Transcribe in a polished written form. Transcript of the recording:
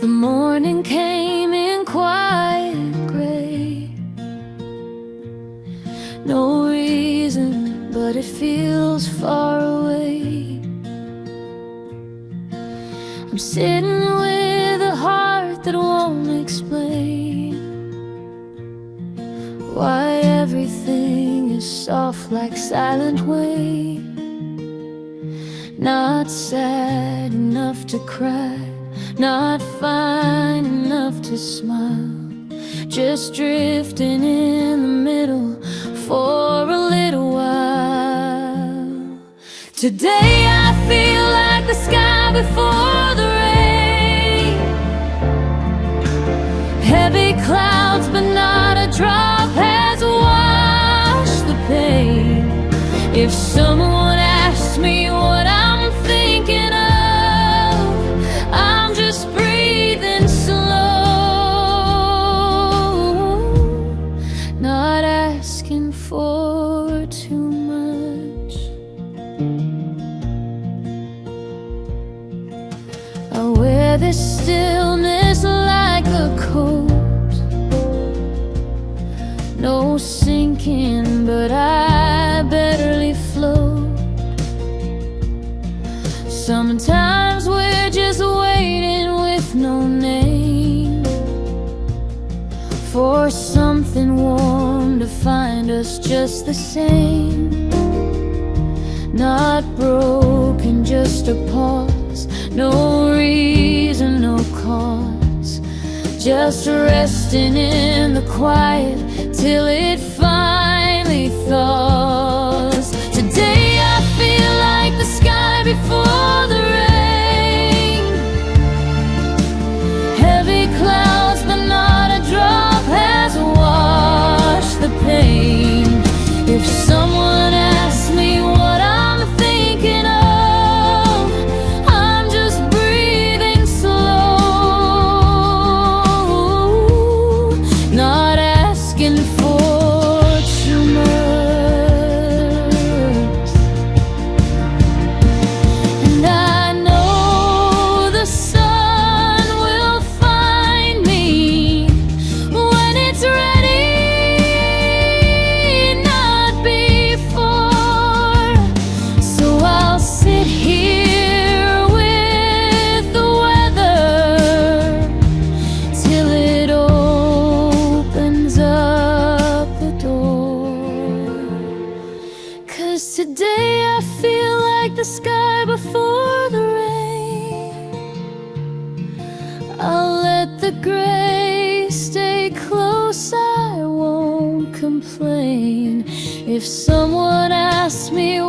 The morning came in quiet gray. No reason, but it feels far away. I'm sitting with a heart that won't explain why everything is soft like silent rain. Not sad enough to cry, not fine enough to smile, just drifting in the middle for a little while. Today I feel like the sky before the rain. Heavy clouds but not a drop has washed the pain. If someone asked me what I'm thinking of, I'm just breathing slow, not asking for too much. I wear this stillness like a coat. No sinking, but I barely float. Sometimes we're just waiting with no name for something warm to find us just the same. Not broken, just a pause. No reason, no cause. Just resting in the quiet till it finally thaws. Today I feel like the sky before the rain. Heavy clouds but not a drop has washed the pain. If someone asks me what I'm thinking of, I'm just breathing slow, not asking for too much. And I know the sun will find me when it's ready, not before. So I'll sit here with the weather till it opens up the door. 'Cause today I feel like the sky before the rain. I'll let the gray stay close, I won't complain. If someone asks me